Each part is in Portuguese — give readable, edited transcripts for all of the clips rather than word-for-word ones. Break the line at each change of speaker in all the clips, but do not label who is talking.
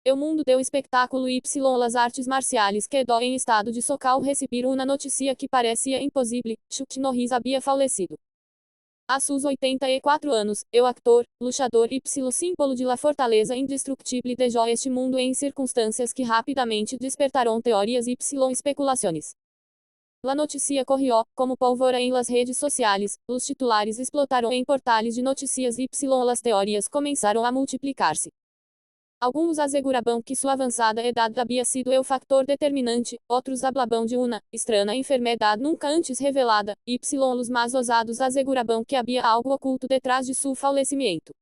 O mundo deu espetáculo y las artes marciais quedó em estado de socal receber uma notícia que parecia impossível, Chuck Norris havia falecido. A sus 84 anos, o actor, luchador y símbolo de la fortaleza indestructible dejó este mundo em circunstâncias que rapidamente despertaram teorias y especulações. La notícia corrió, como pólvora em las redes sociais, os titulares explotaram em portales de notícias y las teorias começaram a multiplicar-se. Alguns asseguravam que sua avançada idade havia sido o factor determinante, outros hablavam de uma estranha enfermidade nunca antes revelada, y os mais ousados asseguravam que havia algo oculto detrás de seu falecimento.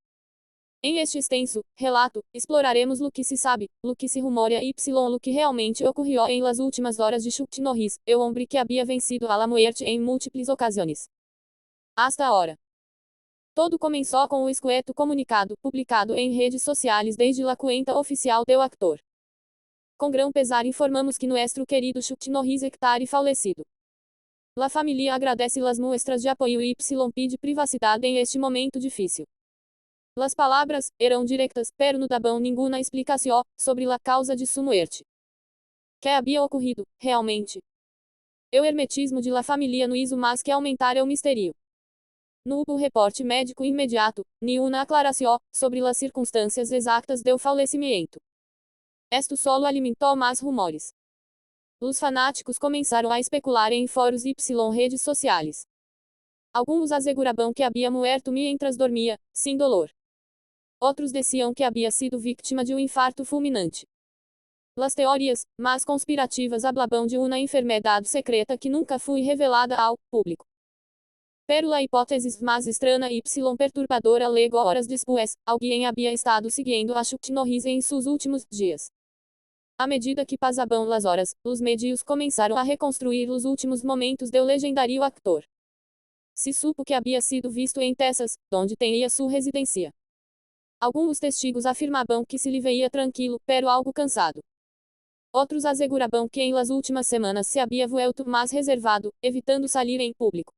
Em este extenso relato, exploraremos o que se sabe, o que se rumorea y o que realmente ocorreu em las últimas horas de Chuck Norris, o homem que havia vencido a la muerte em múltiples ocasiões. Hasta ahora. Todo começou com o escueto comunicado, publicado em redes sociais desde la cuenta oficial do actor. Com grão pesar informamos que nuestro querido Chuck Norris hectare falecido. La família agradece las muestras de apoio y pide privacidade em este momento difícil. Las palavras eram directas, pero no daban ninguna explicação sobre la causa de su muerte. Que havia ocorrido, realmente? O hermetismo de la família no hizo mais que aumentar o mistério. No hubo reporte médico imediato, ni una aclaración sobre las circunstâncias exactas do falecimento. Esto solo alimentou mais rumores. Os fanáticos começaram a especular em fóruns y redes sociais. Alguns asseguravam que havia muerto mientras dormia, sem dolor. Outros diziam que havia sido vítima de um infarto fulminante. Las teorias, mais conspirativas hablavam de uma enfermedade secreta que nunca foi revelada ao público. Pero la hipótesis mais estranha y perturbadora alegó horas después, alguém havia estado seguindo a Chuck Norris em seus últimos dias. À medida que passavam las horas, os medios começaram a reconstruir os últimos momentos do legendário actor. Se supo que havia sido visto em Texas, onde tinha sua residência. Alguns testigos afirmavam que se lhe veía tranquilo, pero algo cansado. Outros asseguravam que em las últimas semanas se havia vuelto mais reservado, evitando salir em público.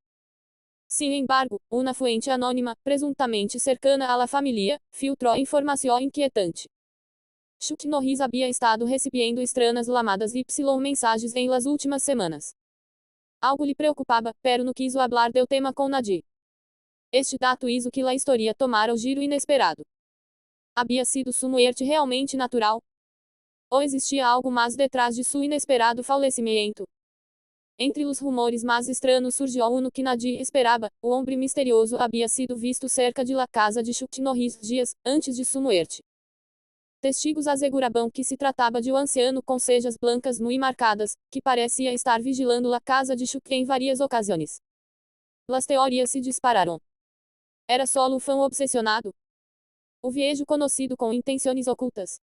Sin embargo, uma fuente anônima, presuntamente cercana à la família, filtrou informação inquietante. Chuck Norris havia estado recebendo estranhas lamadas y mensagens em las últimas semanas. Algo lhe preocupava, pero no quiso hablar del tema com nadie. Este dato hizo que la historia tomara o giro inesperado. Havia sido sua muerte realmente natural? Ou existia algo mais detrás de seu inesperado falecimento? Entre os rumores mais estranhos surgiu um que nadie esperava: o homem misterioso havia sido visto cerca de la casa de Chuck Norris dias antes de sua muerte. Testigos asseguravam que se tratava de um anciano com cejas blancas muito marcadas, que parecia estar vigilando la casa de Chuck em várias ocasiões. Las teorias se dispararam. Era solo um fã obsessionado? O viejo conhecido com intenções ocultas?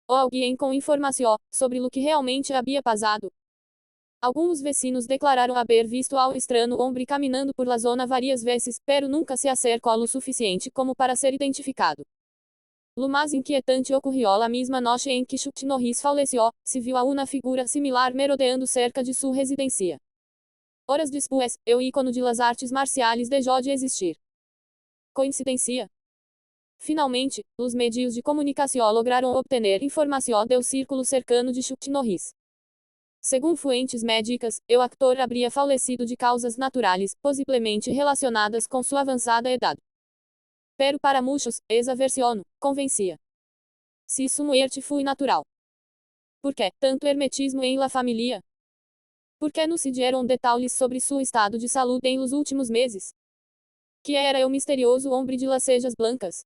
Ou alguém com informação sobre o que realmente havia passado? Alguns vecinos declararam haver visto ao estranho homem caminhando por la zona várias vezes, pero nunca se acercou lo suficiente como para ser identificado. Lo mais inquietante ocorreu la mesma noite em que Chuck Norris faleceu, se viu a uma figura similar merodeando cerca de sua residência. Horas depois, o ícone de las artes marciais deixou de existir. Coincidência? Finalmente, os medios de comunicação lograram obter informação do círculo cercano de Chuck Norris. Segundo fuentes médicas, o actor havia falecido de causas naturais, possivelmente relacionadas com sua avançada idade. Pero para muitos, essa versão convencia. Se sua muerte foi natural. Por que tanto hermetismo em la família? Por que não se dieron detalhes sobre seu estado de saúde em los últimos meses? Que era o misterioso homem de las cejas blancas?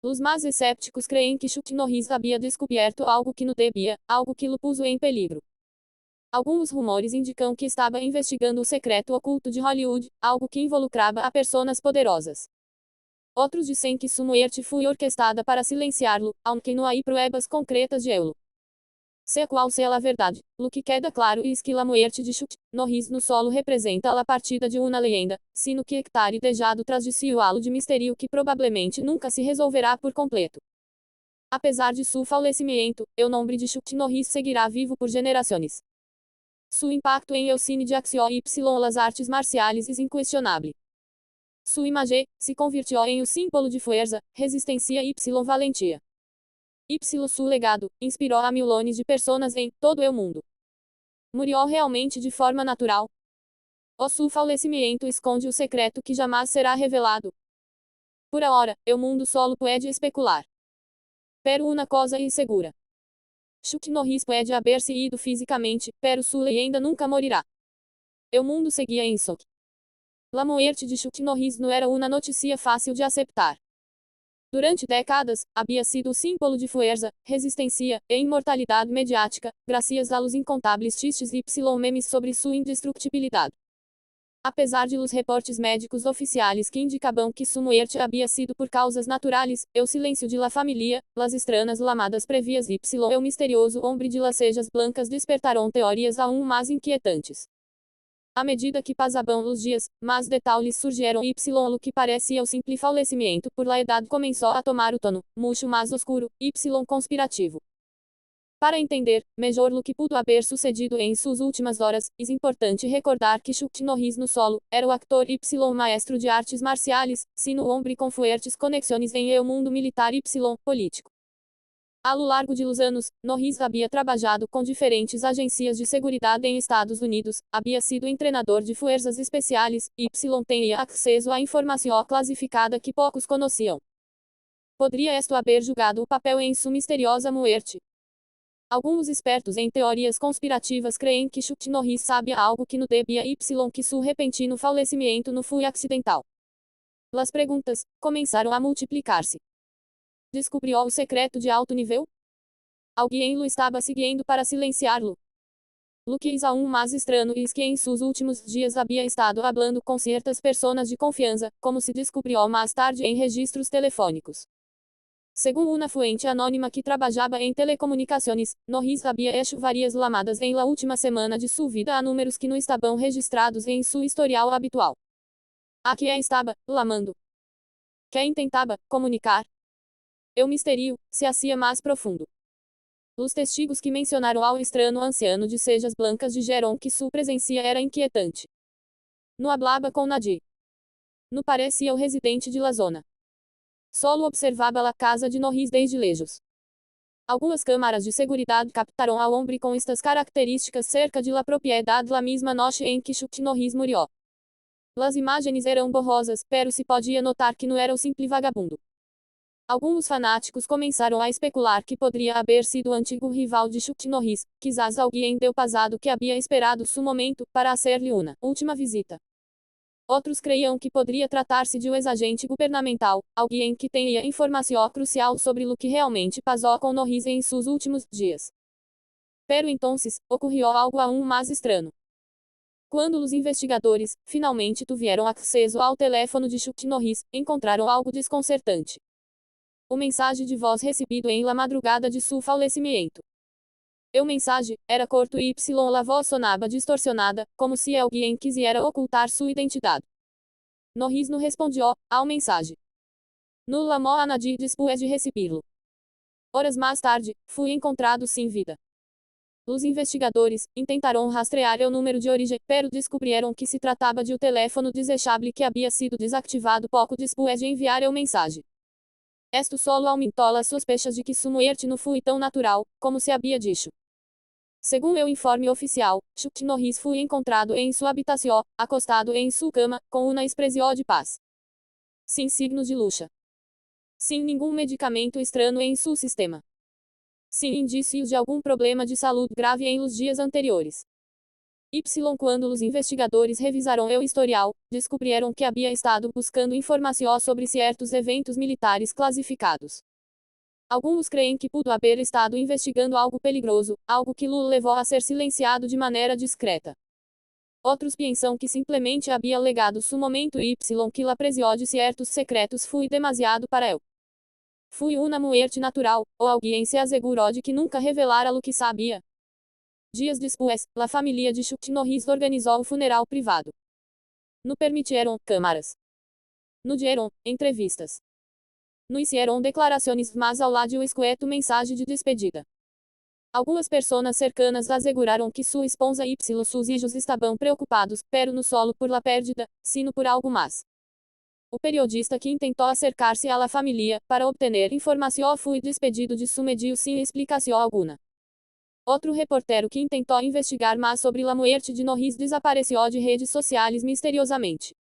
Os mais escépticos creem que Chuck Norris havia descoberto algo que não devia, algo que lo puso em peligro. Alguns rumores indicam que estava investigando o secreto oculto de Hollywood, algo que involucrava a personas poderosas. Outros dizem que sua muerte foi orquestada para silenciá-lo, aunque não há pruebas concretas de ello. Sea qual seja a verdade, o que queda claro é que a muerte de Chuck Norris no solo representa a partida de uma leyenda, sino que hectare dejado tras de si o halo de mistério que provavelmente nunca se resolverá por completo. Apesar de seu falecimento, o nome de Chuck Norris seguirá vivo por gerações. Su impacto em el cine de acción y las artes marciales es incuestionable. Su imagen se convirtió em um símbolo de fuerza, resistência y valentia. Y su legado inspiró a millones de personas em todo el mundo. Murió realmente de forma natural? O su falecimento esconde o secreto que jamais será revelado. Por ahora, o mundo solo pode especular. Pero uma coisa é segura. Chuck Norris pode haber-se ido fisicamente, pero su leyenda nunca morirá. O mundo seguia em choque. La muerte de Chuck Norris não era uma notícia fácil de aceitar. Durante décadas, havia sido o símbolo de força, resistência e imortalidade mediática, graças a los incontáveis chistes y memes sobre sua indestructibilidade. Apesar de los reportes médicos oficiais que indicavam que sua muerte havia sido por causas naturais, o silêncio de la familia, las estranas lamadas previas y o misterioso hombre de las cejas blancas despertaram teorias aún mais inquietantes. À medida que passavam os dias, mais detalhes surgiram y lo que parecia o simple falecimento por la edad começou a tomar o tono, mucho mais oscuro, y conspirativo. Para entender melhor o que pudo haver sucedido em suas últimas horas, é importante recordar que Chuck Norris no solo, era o actor y maestro de artes marciais, sino hombre com fuertes conexões em el mundo militar y político. A lo largo de los anos, Norris havia trabalhado com diferentes agências de seguridade em Estados Unidos, havia sido treinador de fuerzas especiais, y tinha acesso a informação classificada que poucos conheciam. Poderia esto haver jogado o papel em sua misteriosa muerte? Alguns espertos em teorias conspirativas creem que Chuck Norris sabia algo que no debia y que seu repentino falecimento não foi acidental. Las perguntas começaram a multiplicar-se. Descobriu o secreto de alto nível? Alguém lo estava seguindo para silenciá-lo. Lo que é aún mais estranho é que em seus últimos dias havia estado hablando com certas pessoas de confiança, como se descobriu mais tarde em registros telefônicos. Segundo uma fonte anônima que trabalhava em telecomunicações, Norris havia hecho várias lamadas em la última semana de sua vida a números que não estavam registrados em seu historial habitual. A que estava lamando? Que tentava comunicar? O mistério se hacía mais profundo. Os testigos que mencionaram ao estranho anciano de cejas blancas dijeron que sua presença era inquietante. Não hablaba com nadie. Não parecia o residente de la zona. Solo observava a casa de Norris desde lejos. Algumas câmaras de seguridade captaram ao homem com estas características cerca de la propriedade la misma noche em que Chuck Norris murió. Las imagens eram borrosas, pero se podia notar que não era o simple vagabundo. Alguns fanáticos começaram a especular que poderia haver sido o antigo rival de Chuck Norris, quizás alguém del passado que havia esperado su momento para hacer-lhe uma última visita. Outros creiam que poderia tratar-se de um ex-agente governamental, alguém que tenha informação crucial sobre o que realmente passou com Norris em seus últimos dias. Pero entonces, ocorreu algo aún mais estranho. Quando os investigadores, finalmente tiveram acesso ao telefone de Chuck Norris, encontraram algo desconcertante. O mensagem de voz recebido em la madrugada de seu falecimento. O mensagem era curto y la voz sonava distorcionada, como se alguém quisera ocultar sua identidade. Norris não respondeu ao mensagem. No llamó a nadie después de recebê-lo. Horas mais tarde, fui encontrado sem vida. Os investigadores tentaram rastrear o número de origem, pero descobriram que se tratava de um telefone desechable que havia sido desativado pouco depois de enviar o mensagem. Esto solo aumentou as sospechas de que sua muerte não foi tão natural, como se havia dicho. Segundo o informe oficial, Chuck Norris foi encontrado em sua habitação, acostado em sua cama, com uma expressão de paz. Sem signos de luta. Sem nenhum medicamento estranho em seu sistema. Sem indícios de algum problema de saúde grave em los dias anteriores. Quando os investigadores revisaram o historial, descobriram que havia estado buscando informação sobre certos eventos militares classificados. Alguns creem que pudo haver estado investigando algo peligroso, algo que Lula levou a ser silenciado de maneira discreta. Outros pensam que simplesmente havia legado su momento y que la presión de certos secretos foi demasiado para ele. Foi uma muerte natural, ou alguém se assegurou de que nunca revelara o que sabia. Dias depois, a família de Chuck Norris organizou o funeral privado. Não permitiram câmaras. Não dieron entrevistas. Não hicieron declarações, mas ao lado de um escueto mensagem de despedida. Algumas pessoas cercanas asseguraram que sua esposa y sus hijos estavam preocupados, pero não solo por la pérdida, sino por algo mais. O periodista que tentou acercar-se à família para obter informação foi despedido de seu medio sem explicação alguma. Outro repórter que tentou investigar mais sobre a morte de Norris desapareceu de redes sociais misteriosamente.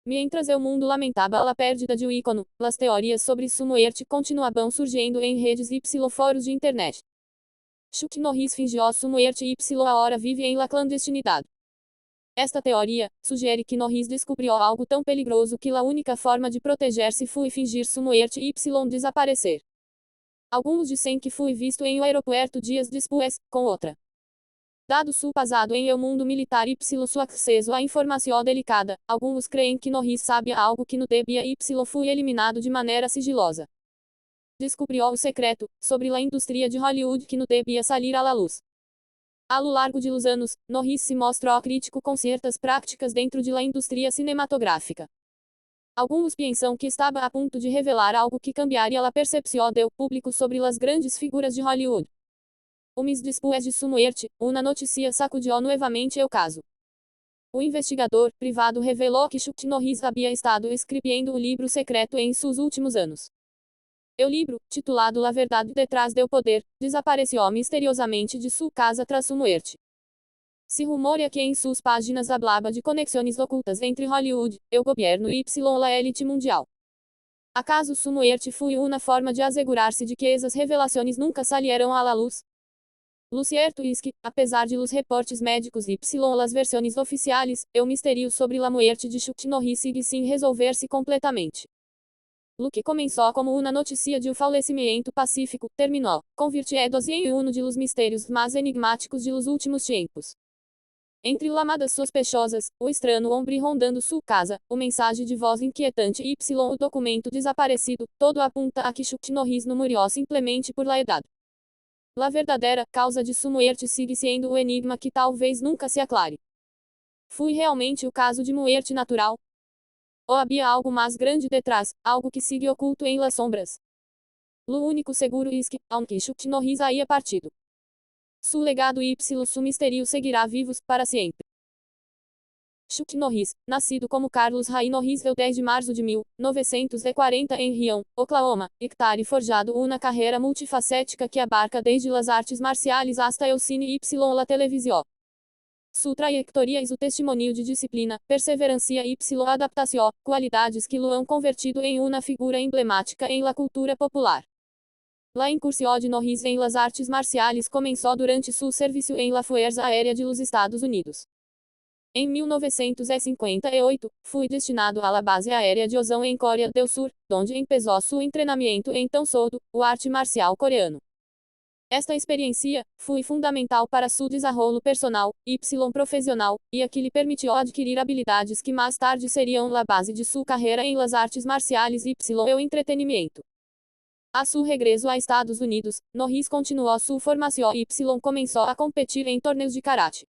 Mientras o mundo lamentava a perda de um ícone, as teorias sobre sua morte continuavam surgindo em redes y fóruns de internet. Chuck Norris fingiu sua morte y agora vive em la clandestinidade. Esta teoria sugere que Norris descobriu algo tão perigoso que a única forma de proteger-se foi fingir sua morte y desaparecer. Alguns dizem que foi visto em um aeroporto dias depois, com outra. Dado seu passado em el mundo militar y seu acesso a informação delicada, alguns creem que Norris sabia algo que não devia y foi eliminado de maneira sigilosa. Descobriu o secreto sobre a indústria de Hollywood que não devia sair à luz. A lo largo de los anos, Norris se mostrou crítico com certas práticas dentro de la indústria cinematográfica. Alguns pensam que estava a ponto de revelar algo que cambiaria a percepção do público sobre as grandes figuras de Hollywood. Um mês depois de sua morte, uma notícia sacudiu novamente o caso. O investigador privado revelou que Chuck Norris havia estado escrevendo o livro secreto em seus últimos anos. O livro, titulado A Verdade Detrás do Poder, desapareceu misteriosamente de sua casa tras sua morte. Se rumorea que em suas páginas hablaba de conexões ocultas entre Hollywood, o governo y la élite mundial. ¿Acaso sua morte foi uma forma de assegurar-se de que essas revelações nunca salieram à luz? Lo cierto es que, apesar de los reportes médicos y las versões oficiais, o mistério sobre la morte de Chuck Norris sigue sem resolver-se completamente. Lo que começou como uma notícia de um falecimento pacífico, terminou, convirtiéndose em um de los mistérios mais enigmáticos de los últimos tempos. Entre lamadas sospechosas, o estranho homem rondando sua casa, o mensagem de voz inquietante y o documento desaparecido, todo apunta a que Chuck Norris não morreu simplesmente por la edad. La verdadeira causa de sua morte sigue sendo o enigma que talvez nunca se aclare. Foi realmente o caso de morte natural? Ou havia algo mais grande detrás, algo que sigue oculto em las sombras? Lo único seguro es que, aunque Chuck Norris haya partido, su legado y su mistério seguirá vivos para sempre. Chuck Norris, nascido como Carlos Ray Norris el 10 de março de 1940 em Rion, Oklahoma, hectare forjado uma carreira multifacética que abarca desde las artes marciais hasta el cine y la televisión. Sua trajetória é o testemunho de disciplina, perseverancia y adaptação, qualidades que lo han convertido em uma figura emblemática em la cultura popular. La incursão de Norris em las artes marciais começou durante seu serviço em la Fuerza Aérea de los Estados Unidos. Em 1958, foi destinado à base aérea de Osan em Coreia do Sul, onde empezou seu treinamento em Tansoodo, o arte marcial coreano. Esta experiência foi fundamental para seu desenvolvimento personal, y profissional, e a que lhe permitiu adquirir habilidades que mais tarde seriam a base de sua carreira em las artes marciais y o entretenimento. A seu regresso a Estados Unidos, Norris continuou sua formação y começou a competir em torneios de karate.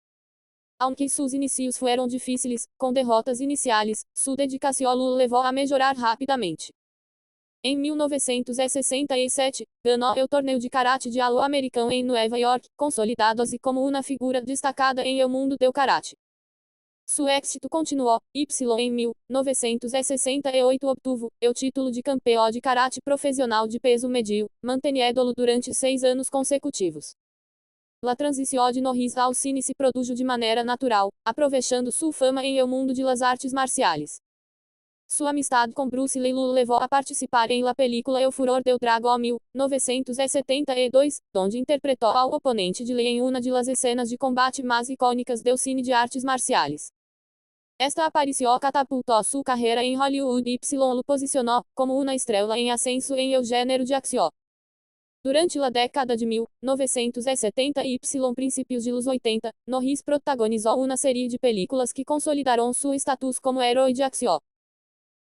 Aunque seus inicios foram difíceis, com derrotas iniciais, sua dedicação o levou a melhorar rapidamente. Em 1967, ganhou o torneio de karate de All American em Nova York, consolidado-se como uma figura destacada em el mundo do karate. Seu êxito continuou, y em 1968 obtuvo o título de campeão de karate profissional de peso médio, manteniendo-lo durante 6 anos consecutivos. La transição de Norris ao cine se produziu de maneira natural, aproveitando sua fama em el mundo de las artes marciais. Sua amistade com Bruce Lee o levou a participar em la película El Furor del Dragão 1972, onde interpretou ao oponente de Lee em uma de las escenas de combate mais icônicas do cine de artes marciais. Esta aparição catapultou sua carreira em Hollywood y o posicionou como uma estrela em ascenso em el gênero de ação. Durante a década de 1970 y princípios de los 80, Norris protagonizou uma série de películas que consolidaram seu status como herói de ação.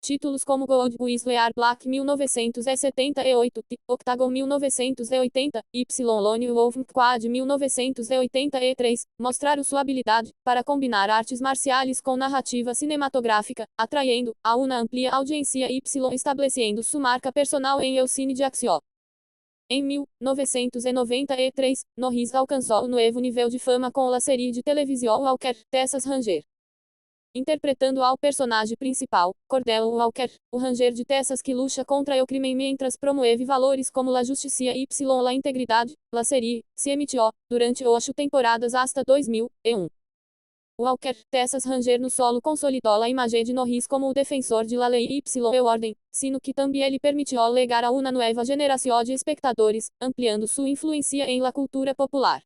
Títulos como Gold Whistler Black 1978, Octagon 1980, y Lone Wolf Quad 1983, mostraram sua habilidade para combinar artes marciais com narrativa cinematográfica, atraindo a uma amplia audiência y estabelecendo sua marca personal em el cine de ação. Em 1993, Norris alcançou um novo nível de fama com a série de televisão Walker, Texas Ranger. interpretando ao personagem principal, Cordell Walker, o ranger de Texas que luta contra o crime mientras promueve valores como la justicia y la integridade. La série se emitiu durante 8 temporadas hasta 2001. Walker, Texas Ranger no solo consolidou a imagem de Norris como o defensor de la lei y ordem, sino que também ele permitiu legar a uma nueva generación de espectadores, ampliando sua influência em la cultura popular.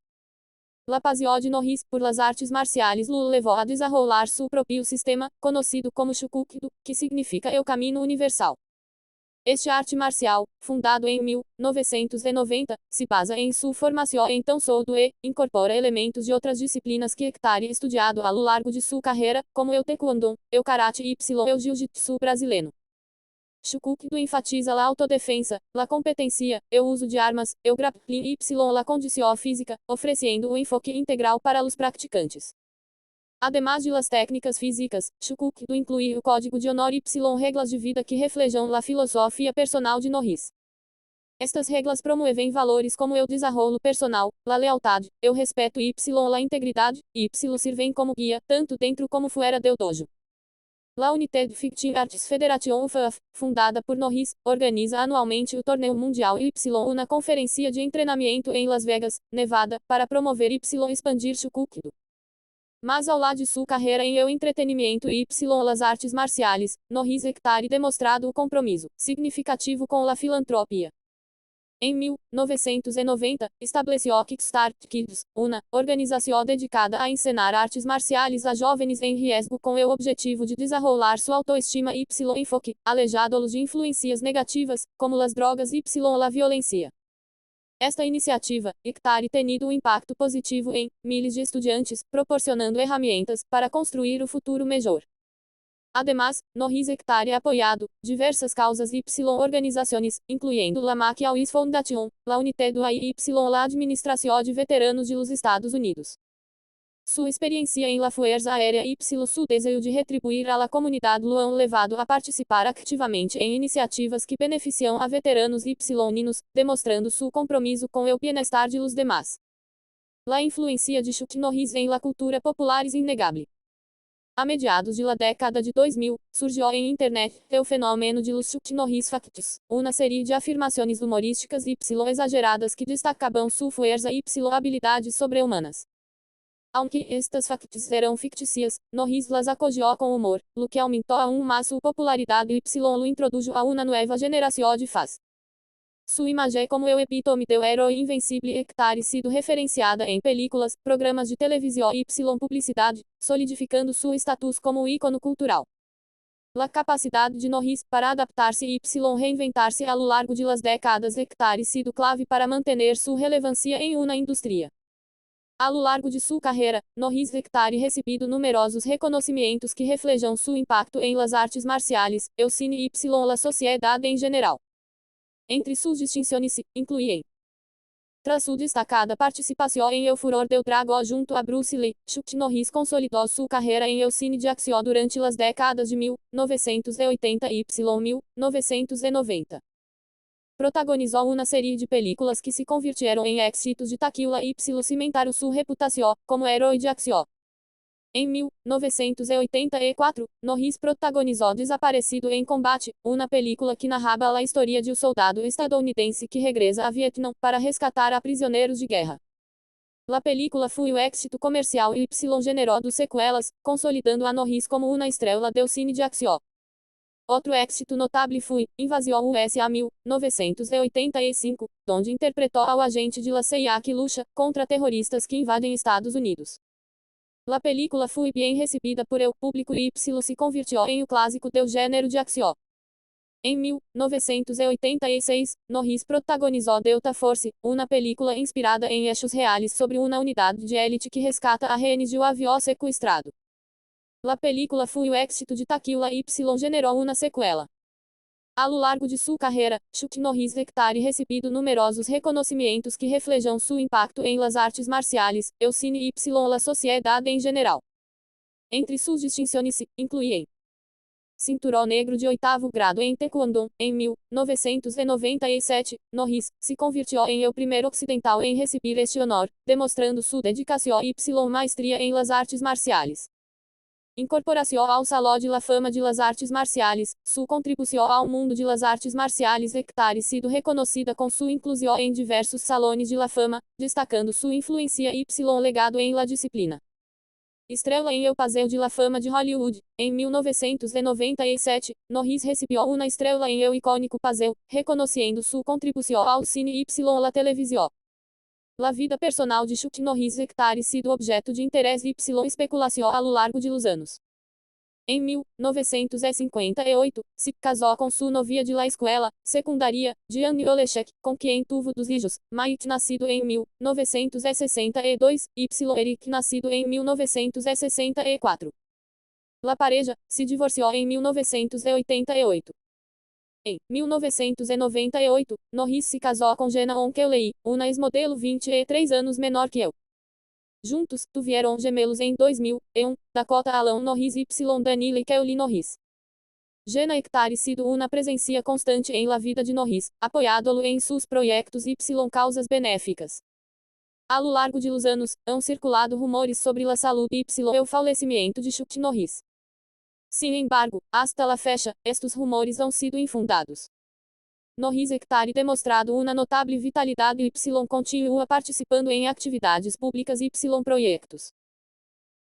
La pasión de Norris por las artes marciales lo levou a desenrolar su propio sistema, conhecido como Shukukido, que significa o caminho universal. Este arte marcial, fundado em 1990, se basa em sua formação em tão solo e incorpora elementos de outras disciplinas que Hectare estudado a lo largo de sua carreira, como o taekwondo, o karate y o jiu-jitsu brasileiro. Shukukido enfatiza a autodefensa, a competência, o uso de armas, o grappling y la condição física, oferecendo um enfoque integral para os praticantes. Además de las técnicas físicas, Shukukido inclui o código de honor y regras de vida que reflejam la filosofia personal de Norris. Estas regras promovem valores como o desenrolo personal, la lealdade, o respeito y la integridade, y servem como guia, tanto dentro como fora do dojo. La United Fighting Arts Federation UFAF, fundada por Norris, organiza anualmente o Torneio Mundial Y, uma conferência de treinamento em Las Vegas, Nevada, para promover y expandir Shukukido. Mas ao lado de sua carreira em o entretenimento y las artes marciais, Norris Hectare demonstrado o compromisso significativo com a filantropia. Em 1990, estabeleceu Kickstart Kids, uma organização dedicada a ensinar artes marciais a jovens em risco com o objetivo de desenrolar sua autoestima y enfoque, alejado-los de influências negativas, como as drogas y a violência. Esta iniciativa, Hectare tenido um impacto positivo em milhares de estudantes, proporcionando ferramentas para construir o futuro melhor. Además, Norris Hectare apoiado diversas causas y organizações, incluindo la Mac-a-Wish Foundation, la United Way y la Administração de Veteranos de los Estados Unidos. Sua experiência em la Fuerza Aérea y su desejo de retribuir a la comunidade lo han levado a participar ativamente em iniciativas que beneficiam a veteranos y niños, demonstrando su compromisso com o bienestar de los demás. La influência de Chuck Norris em la cultura popular é inegável. A mediados de la década de 2000, surgiu em internet o fenômeno de los Chuck Norris Facts, uma série de afirmações humorísticas y exageradas que destacavam sua força y habilidades sobre-humanas. Aunque estas facts eram fictícias, Norris las acogió com humor, lo que aumentou aún más sua popularidade y lo introdujo a uma nueva generación de fãs. Sua imagem como o epítome do herói invencível Hectare sido referenciada em películas, programas de televisão y publicidade, solidificando seu status como ícone cultural. La capacidade de Norris para adaptar-se y reinventar-se a lo largo de las décadas Hectare sido clave para manter sua relevância em uma indústria. A lo largo de sua carreira, Norris Hectare recebido numerosos reconhecimentos que reflejam seu impacto em las artes marciais, o cine y la sociedade em geral. Entre suas distinções se incluem: tras sua destacada participação em El Furor del Drago junto a Bruce Lee, Chuck Norris consolidou sua carreira em el cine de ação durante as décadas de 1980 y 1990. Protagonizou uma série de películas que se convirtieron em éxitos de taquilla y cimentaram sua reputação como herói de ação. Em 1984, Norris protagonizou Desaparecido em Combate, uma película que narrava a história de um soldado estadunidense que regresa a Vietnã para resgatar a prisioneiros de guerra. A película foi um êxito comercial y generou duas sequelas, consolidando a Norris como uma estrela do cine de ação. Outro êxito notável foi Invasão USA 1985, onde interpretou ao agente de la CIA que luta contra terroristas que invadem Estados Unidos. A película foi bem recebida por el público y se convirtió em um clássico do gênero de ação. Em 1986, Norris protagonizou Delta Force, uma película inspirada em hechos reais sobre uma unidade de élite que rescata a rehenes de um avião sequestrado. A película foi um êxito de taquilla y generou uma sequela. A lo largo de sua carreira, Chuck Norris Hectare recebido numerosos reconhecimentos que reflejam seu impacto em las artes marciais, o cine y la sociedade em geral. Entre suas distinções se incluem: cinturão negro de 8º grado em taekwondo. Em 1997, Norris se convirtió em o primeiro ocidental em receber este honor, demonstrando sua dedicação y maestria em las artes marciais. Incorporación ao Salão de la Fama de las Artes Marciales, sua contribuição ao mundo de las artes marciales hectare sido reconhecida com sua inclusão em diversos salones de la fama, destacando sua influência y legado em la disciplina. Estrela em El Paseo de la Fama de Hollywood. Em 1997, Norris recebeu uma estrela em El icônico Paseo, reconhecendo sua contribuição ao cine y la televisión. La vida personal de Chuck Norris hectare sido objeto de interesse y especulação a lo largo de los anos. Em 1958, se casou com sua novia de la escuela secundaria, Diane Olechek, com quem tuvo dos hijos, Mike nascido em 1962, y Eric nascido em 1964. La pareja se divorciou em 1988. Em 1998, Norris se casou com Jenna Onkeley, uma ex-modelo 23 anos menor que eu. Juntos, tuvieron gemelos em 2001, Dakota Alan Norris y Danielle Kelly Norris. Jenna hectare sido uma presencia constante em la vida de Norris, apoiado-lo em seus proyectos y causas benéficas. A lo largo de los anos, han circulado rumores sobre la salud y el falecimiento de Chuck Norris. Sin embargo, hasta la fecha, estes rumores han sido infundados. Norris hectare demonstrado uma notável vitalidade y continua participando em atividades públicas y proyectos.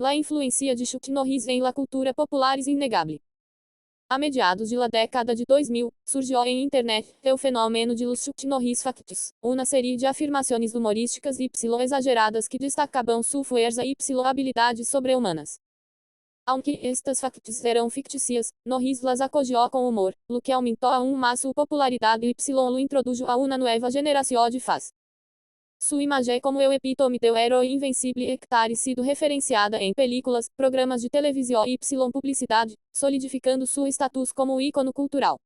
La influência de Chuck Norris em la cultura popular es innegable. A mediados de la década de 2000, surgiu em internet o fenômeno de los Chuck Norris Facts, uma série de afirmações humorísticas y exageradas que destacavam sua força y habilidades sobre-humanas. Aunque estas facts eram fictícias, Norris las acogió com humor, lo que aumentou aún más su popularidade y lo introdujo a una nueva generación de fãs. Sua imagem como o epítome do herói invencível hectare sido referenciada em películas, programas de televisão y publicidade, solidificando seu status como ícono cultural.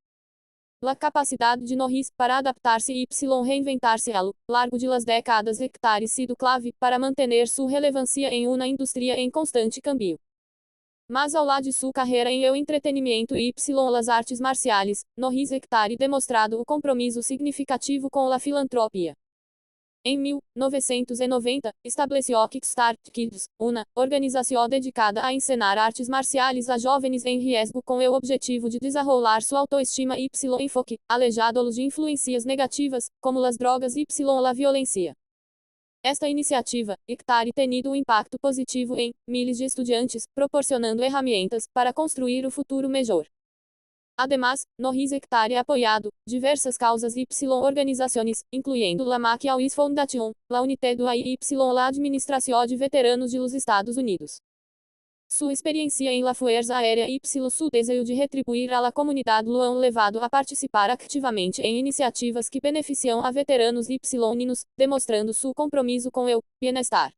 La capacidade de Norris para adaptar-se y reinventar-se a lo largo de las décadas hectare sido clave para manter sua relevância em uma indústria em constante cambio. Mas ao lado de sua carreira em el entretenimento y las artes marciales, Norris hectare demonstrado o compromisso significativo com la filantropia. Em 1990, estabeleceu Kickstart Kids, uma organização dedicada a ensinar artes marciais a jovens em risco com o objetivo de desenvolver sua autoestima y enfoque, alejado-los de influências negativas, como as drogas y la violência. Esta iniciativa, hectare tenido um impacto positivo em miles de estudantes, proporcionando ferramentas para construir o futuro melhor. Además, Norris hectare apoiado diversas causas y organizações, incluindo la McAuliffe Foundation, la Unité do AI y la Administración de Veteranos de los Estados Unidos. Sua experiência em la fuerza aérea y su desejo de retribuir a la comunidade lo han levado a participar ativamente em iniciativas que beneficiam a veteranos y niños, demonstrando seu compromisso com o bienestar.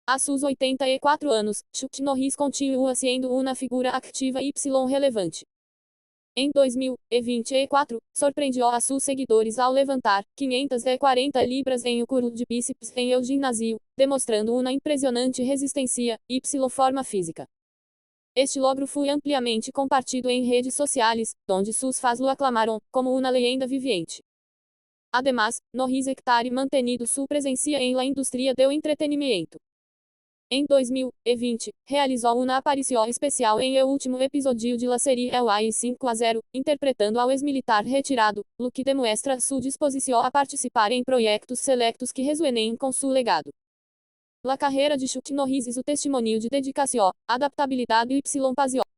A seus 84 anos, Chuck Norris continua sendo uma figura ativa y relevante. Em 2024, surpreendeu a seus seguidores ao levantar 540 libras em o curl de bíceps em el ginásio, demonstrando uma impressionante resistência y forma física. Este logro foi ampliamente compartido em redes sociais, onde seus fãs lo aclamaram como uma leyenda viviente. Además, Norris hectare mantenido sua presença em la indústria do entretenimento. Em 2020, realizou uma aparição especial em o último episódio de la série El 5-0, interpretando ao ex-militar retirado, lo que demonstra sua disposição a participar em projetos selectos que resuenem com seu legado. La carreira de Chuck Norris é o testemunho de dedicação, adaptabilidade y pasión.